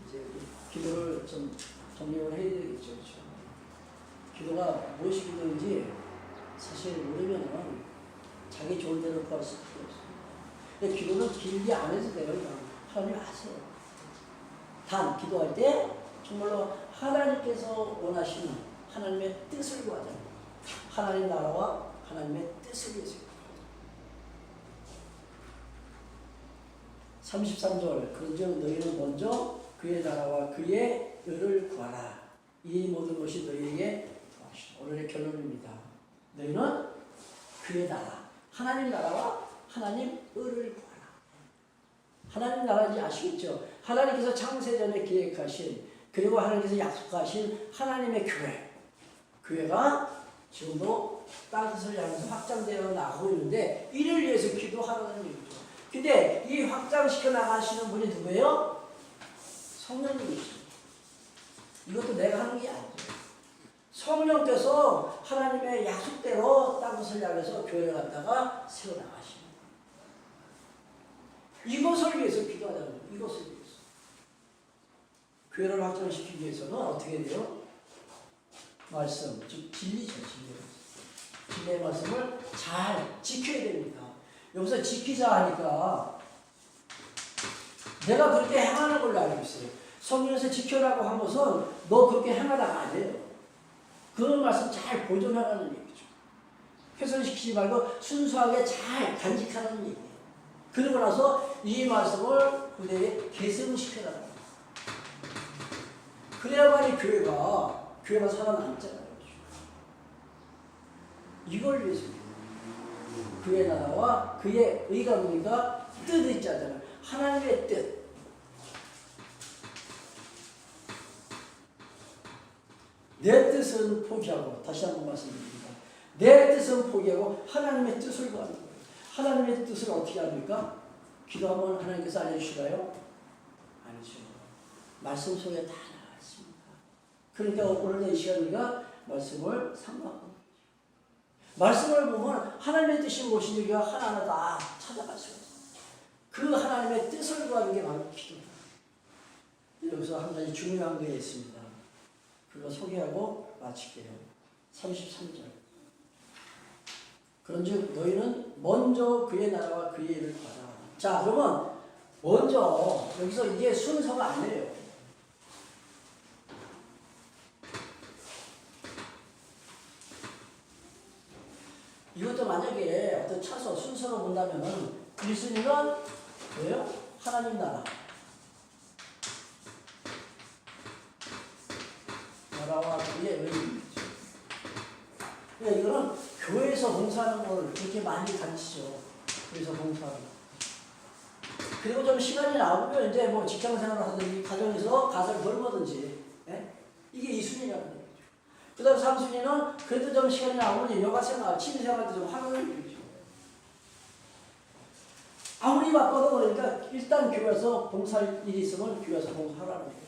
이제 기도를 좀 정리를 해야 되겠죠. 그렇죠? 기도가 무엇이 기도인지 사실 모르면은 자기 좋은 대로 구할 수밖에 없어요. 근데 기도는 길게 안 해도 돼요. 그냥. 하나님 아세요. 단 기도할 때 정말로 하나님께서 원하시는 하나님의 뜻을 구하자. 하나님 나라와 하나님의 뜻을 위해서. 33절 그런즉 너희는 먼저 그의 나라와 그의 의를 구하라. 이 모든 것이 너희에게 더하시리라. 오늘의 결론입니다. 너희는 그의 나라, 하나님 나라와 하나님 의를 구하라. 하나님 나라인지 아시겠죠? 하나님께서 창세전에 기획하신 그리고 하나님께서 약속하신 하나님의 교회. 교회가 지금도 땅끝을 향해서 확장되어 나가고 있는데 이를 위해서 기도하라는 얘기죠. 근데 이 확장시켜 나가시는 분이 누구예요? 성령님이시죠. 이것도 내가 하는 게 아니죠. 성령께서 하나님의 약속대로 땅끝을 향해서 교회를 갖다가 세워나가시는 이것을 위해서 기도하자는 거예요. 이것을 위해서. 교회를 확장시키기 위해서는 어떻게 돼요? 말씀, 즉 진리죠. 진리의 말씀을 잘 지켜야 됩니다. 여기서 지키자 하니까 내가 그렇게 행하는 걸로 알고 있어요. 성경에서 지켜라고 한 것은 너 그렇게 행하다가 안 돼요. 그 말씀 잘 보존하라는 얘기죠. 훼손시키지 말고 순수하게 잘 간직하는 얘기예요. 그러고 나서 이 말씀을 그대에 계승시켜라. 그래야만이 교회가 살아남잖아요. 이걸 위해서 그의 나라와 그의 의가 뭡니까? 뜻이 있잖아요. 하나님의 뜻. 내 뜻은 포기하고 다시 한번 말씀드립니다. 내 뜻은 포기하고 하나님의 뜻을 구하는 거예요. 하나님의 뜻을 어떻게 합니까? 기도하면 하나님께서 알려주시나요? 아니죠. 말씀 속에 다 나와 있습니다. 그러니까 오늘도 이 시간 우리가 말씀을 삼가하고 말씀을 보면 하나님의 뜻이 무엇인지 우리가 하나하나 다 찾아갈 수가 있어요. 그 하나님의 뜻을 구하는 게 바로 기도다. 여기서 한 가지 중요한 게 있습니다. 그거 소개하고 마칠게요. 33절 그런즉 너희는 먼저 그의 나라와 그의 일을 구하라. 자, 그러면 먼저 여기서 이게 순서가 아니에요. 이것도 만약에 어떤 차서 순서로 본다면은 1순위는 뭐예요? 하나님 나라. 나라와 그의 의입니다. 그러니까 이거는 교회에서 봉사하는 걸 그렇게 많이 가르치죠. 교회에서 봉사하는 거. 그리고 좀 시간이 나오면 이제 뭐 직장 생활을 하든지 가정에서 가사를 돌보든지, 예? 이게 2순위라는 얘기죠. 그 다음 3순위는 그래도 좀 시간이 나오면 여가 생활, 취미 생활도 좀 하는 얘기죠. 아무리 바빠도 그러니까 일단 교회에서 봉사할 일이 있으면 교회에서 봉사하라는 얘기죠.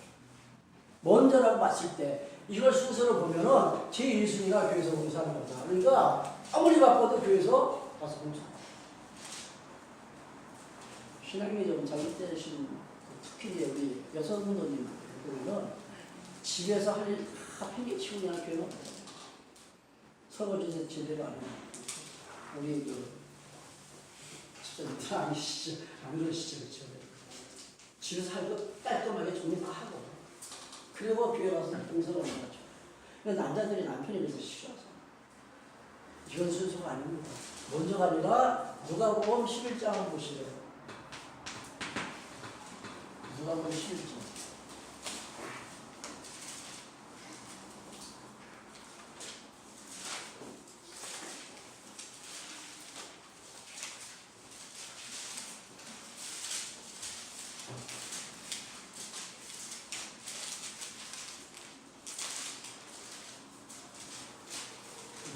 먼저라고 봤을 때 이걸 순서로 보면은 제1순위가 교회에서 봉사하는 거다. 그러니까 아무리 바빠도 교회에서 가서 봉사하라. 신앙이 좀 잘못되신 특히 우리 여성분들이 보면 집에서 할 일 다 팽개치고 그냥 교회는 없어요. 설거지 제대로 안 해요. 우리 그 집사님들 아니시죠? 안 그러시죠? 그렇죠? 집에서 할 거 깔끔하게 정리 다 하고 그리고 교회 가서 봉사를 하는 거죠. 그러니까 남자들이 남편이 그래서 싫어서 이런 순서가 아닙니다. 먼저가 아니라 누가복음 11장을 보시래요. 누가복음 11장.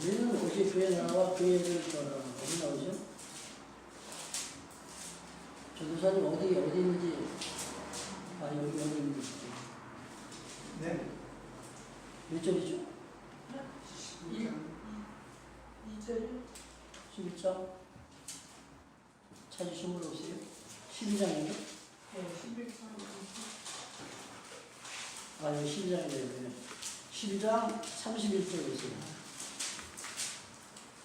우리는 오직 그의 나라와 그의 일을 떠나 어디 나오죠? 전도사님 어디 있는지 여기 있는지 네. 몇 절이죠? 2절 11장 찾으신 분 오세요? 12장이죠? 네, 11절 여기 12장이네요. 12장 31절 보세요.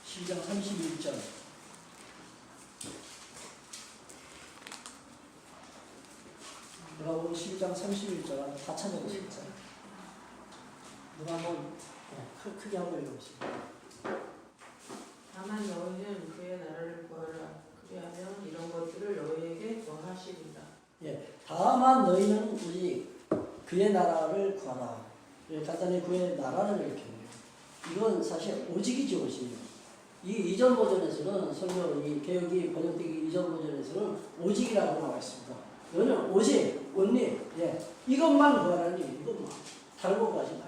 12장 31절. 누가복음 12장 31절 다 찾아보세요. 누가 한번 크게 한번 읽어보세요. 다만 너희는 그의 나라를 구하라. 그리하면 이런 것들을 너희에게 더하시리라. 예, 다만 너희는 우리 그의 나라를 구하라. 간단히 그의 나라를 이렇게 해요. 이건 사실 오직이죠, 오직. 이 이전 버전에서는 설교 이 개혁이 번역되기 이전 버전에서는 오직이라고 나와 있습니다. 너는 오직, only, 예, 이것만 구하라는 얘기예요. 이것만. 다른 거 구하지 마요.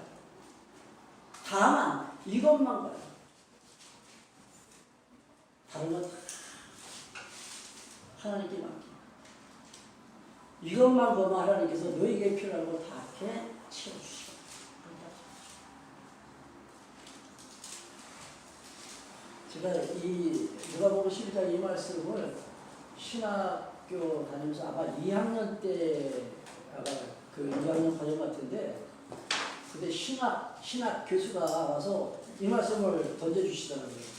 다만 이것만 구하라. 다른 건 다 하나님께 맡겨. 이것만 구하면 하나님께서 너에게 필요한 거 다 이렇게 채워주시고. 제가 이 누가복음 12장 이 말씀을 신학교 다니면서 아마 2학년 때 아마 그 2학년 과정 같은데 그때 신학 교수가 와서 이 말씀을 던져주시더라고요.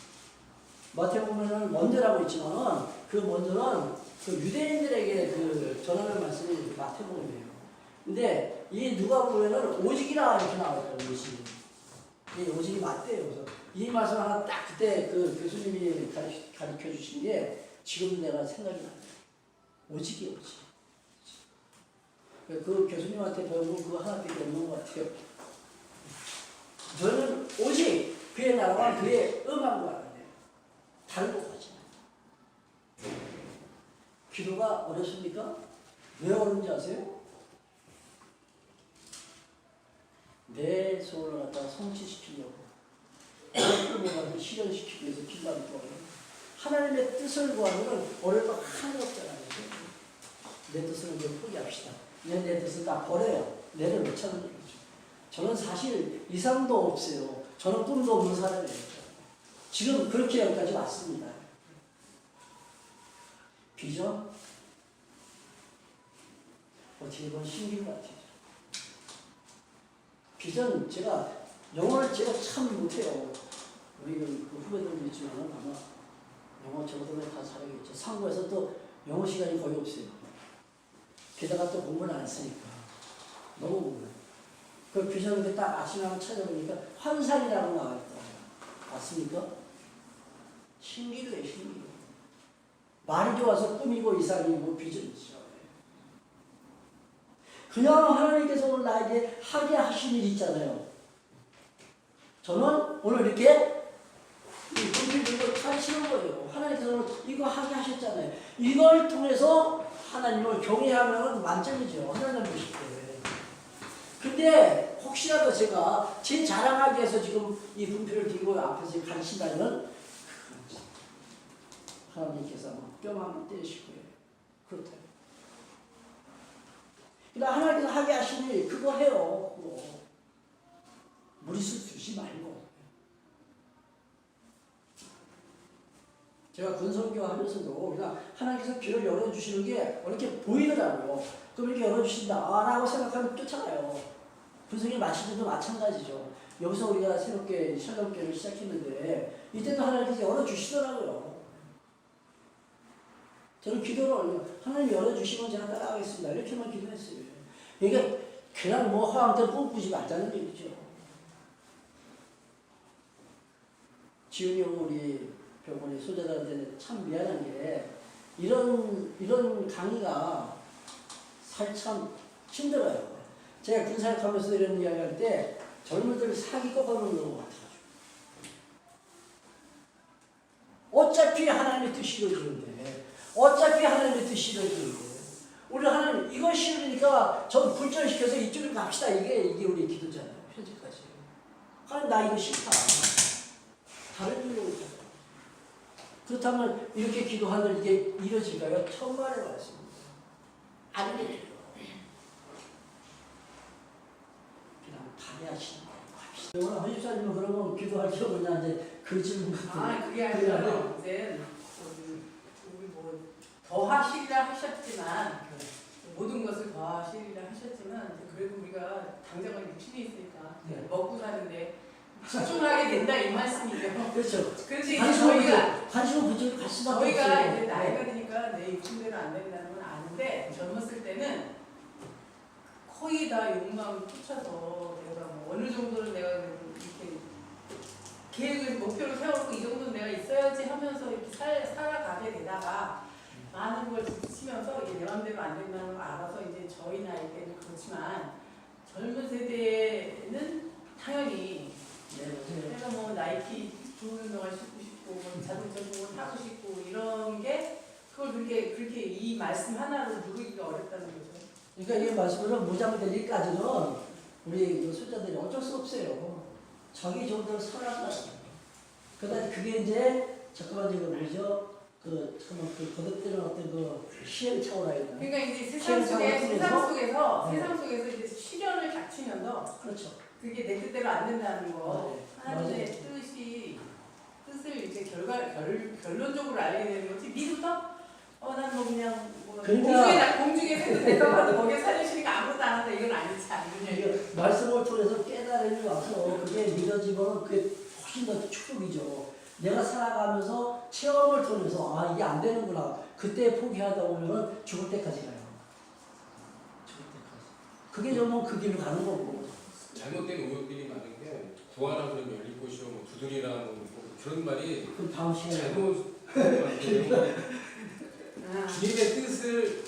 마태복음에는 먼저라고 있지만은 그 먼저는 그 유대인들에게 그 전하는 말씀이 마태복음이에요. 근데 이 누가복음에는 오직이라 이렇게 나와요. 오직. 이 오직이 맞대요. 그래서 이 말씀 하나 딱 그때 그 교수님이 가르쳐 주신 게 지금 내가 생각이 나요. 오직이 오직. 그 교수님한테 배운 거 그거 하나밖에 없는 것 같아요. 저는 오직 그의 나라와 그의 음악과 알아야 돼요. 다른 거 하지 마요. 기도가 어렵습니까? 왜 어려운지 아세요? 내 소원을 갖다가 성취시키려고 하나님을 실현시키기 위해서 기도하는 거예요. 하나님의 뜻을 구하면 어려울 거 하나도 없잖아요. 내 뜻을 이제 포기합시다. 내 뜻을 다 버려요. 내를 못 찾는 거죠. 저는 사실 이상도 없어요. 저는 꿈도 없는 사람이에요. 지금 그렇게 여기까지 왔습니다. 비전? 어떻게 보면 신기한 것 같아요. 비전, 제가 영어를 제가 참 못해요. 우리 그 후배들도 있지만 아마 영어 저보다 다 잘하겠죠. 상고에서 또 영어 시간이 거의 없어요. 게다가 또 공부를 안 쓰니까 너무 공부해요. 그 비전을 딱 아침에 한번 찾아보니까 환상이라고 나와있더라고요. 맞습니까? 신기루예요, 신기루. 말이 좋아서 꿈이고 이상이고 비전이죠. 그냥 하나님께서 오늘 나에게 하게 하신 일 있잖아요. 저는 오늘 이렇게 이 분필 들고 하시는 거예요. 하나님께서 오늘 이거 하게 하셨잖아요. 이걸 통해서 하나님을 경외하면 만점이죠. 하나님 보실 때. 근데 혹시라도 제가 제 자랑하기 위해서 지금 이 분필을 들고 앞에서 가르친다면 하나님께서 뼈 한번 떼실 거예요. 그렇다. 그러니까 하나님께서 하게 하시니 그거 해요. 그거. 무리수 두지 말고. 제가 군선교 하면서도 그냥 하나님께서 길을 열어주시는 게 이렇게 보이더라고요. 그럼 이렇게 열어주신다라고 생각하면 쫓아가요. 군성이 마실 때도 마찬가지죠. 여기서 우리가 새롭게 샬롬교를 시작했는데 이때도 하나님께서 열어주시더라고요. 저는 기도를 올려 하나님 열어주시면 제가 따라가겠습니다. 이렇게만 기도했어요. 그러니까 그냥 뭐 허황대로 꿈꾸지 말자는 얘기죠. 지훈이 형 우리 병원의 소자들한테는 참 미안한 게 이런 강의가 참 힘들어요. 제가 군사역하면서 이런 이야기 할 때 젊은들 사기 꺾어놓는 것 같아요. 어차피 하나님의 뜻이 이루어지는데 어차피 하나님의 뜻이 이루어지는데 우리 하나님 이거 싫으니까 전 불전시켜서 이쪽으로 갑시다. 이게 우리 기도잖아요. 현재까지. 하나님 나 이거 싫다. 다른 일로 오자. 그렇다면 이렇게 기도하는 이게 이루어질까요? 천만의 말씀입니다. 안 돼요. 그냥 가게 하시는 거예요. 오늘 허집사님은 그러면 기도할 게 없냐 이제 그 질문 같은 그게 아니라 이제 우리 뭐 더하시리라 하셨지만 모든 것을 더하시리라 하셨지만 그래도 우리가 당장은 육신이 있으니까 네. 먹고 사는데 집중하게 된다 이 말씀이죠. 그렇죠. 그래서 이제 저희가 그쪽으로 갈 수밖에 이제 없어요. 나이가 드니까 내 육신대로 안 된다는 건 아는데 젊었을 때는 거의 다 욕망을 쫓아서 내가 뭐 어느 정도는 내가 이렇게 계획을 목표를 세워놓고 이 정도는 내가 있어야지 하면서 이렇게 살아가게 되다가 많은 걸 부딪히면서 이게 내 맘대로 안 된다는 걸 알아서 이제 저희 나이 때는 그렇지만 젊은 세대는 당연히 내가 뭐 나이키 좋은 운동을 신고 싶고 뭐 자동차 좋은 거 타고 싶고 이런 게 그걸 그렇게 이 말씀 하나로 누르기가 어렵다는 거죠. 그러니까 이 말씀으로 무장되기까지는 우리 소자들이 어쩔 수 없어요. 자기 정도로 살아가는 그다음 그게 이제 잠깐만 지금 뭐죠? 잠깐만 거듭되는 어떤 시행착오라 해야 되나? 그러니까 이제 세상 속에서 이제 시련을 닥치면서 그렇죠. 그게 내 뜻대로 안 된다는 거 맞아요. 하나님의 뜻을 이제 결론적으로 알게 되는 거지. 미부터 난 뭐 그냥 뭐 그러니까 공중에 새도 내가 봐도 거기에 살려주니까 아무것도 안 한다 이건 아니지 이게 말씀을 통해서 깨달음이 와서 그게 믿어지면 그게 훨씬 더 축복이죠. 내가 살아가면서 체험을 통해서 이게 안 되는구나. 그때 포기하다 보면 죽을 때까지 가요. 죽을 때까지. 그게 정말 그 길로 가는 거고. 잘못된 오역들이 많은 게 구하라 그러면 열릴 것이요, 뭐 두드리라 뭐 그런 말이 그럼 다음 시간에 잘못 주님의 뜻을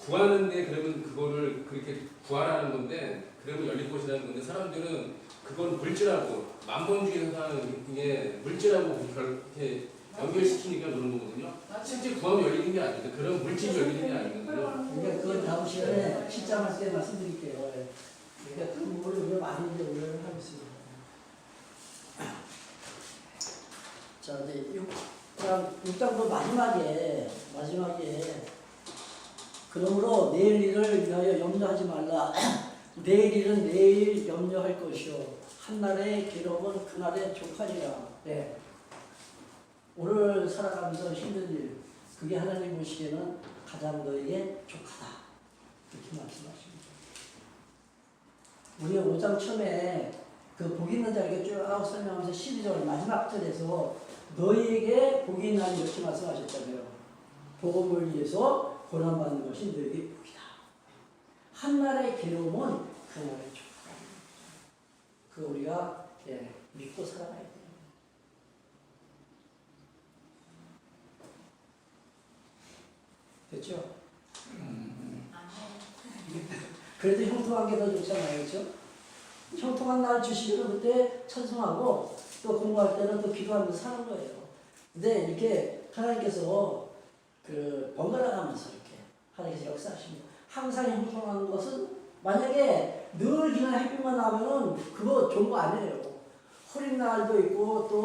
구하는데 그러면 그거를 그렇게 구하라는 건데 그러면 열릴 것이라는 건데 사람들은 그걸 물질하고 만본주의에서 사는 게 물질하고 그렇게 연결시키니까 그런 거거든요. 실제 구하면 열리는 게 아닌데 그런 물질이 열리는 게 아니거든요. 그러니까 그건 다음 시간에 실장할 때 말씀드릴게요. 그러니까 오늘 우리가 많이 이제 오해를 하고 있습니다. 자 이제 6장도 마지막에 그러므로 내일 일을 위하여 염려하지 말라. 내일 일은 내일 염려할 것이요 한날의 괴로움은 그날의 족하리라. 네. 오늘 살아가면서 힘든 일 그게 하나님 보시기에는 가장 너에게 족하다. 이렇게 말씀하십니다. 우리 5장 처음에 그 복 있는 자에게 쭉 설명하면서 12절 마지막 절에서 너희에게 복이 있나니 이렇게 말씀하셨잖아요. 복음을 위해서 고난받는 것이 너희에게 복이다. 한날의 괴로움은 그날의 족하다. 그 우리가 믿고 살아가야 돼요. 그렇죠? 그래도 형통한 게 더 좋잖아요, 그렇죠? 형통한 날 주시면 그때 찬송하고 또 공부할 때는 또 기도하면서 사는 거예요. 근데 이렇게 하나님께서 그 번갈아 가면서 이렇게 하나님께서 역사하십니다. 항상 형통한 것은 만약에 늘 그냥 햇빛만 나면은 그거 좋은 거 아니에요. 흐린 날도 있고 또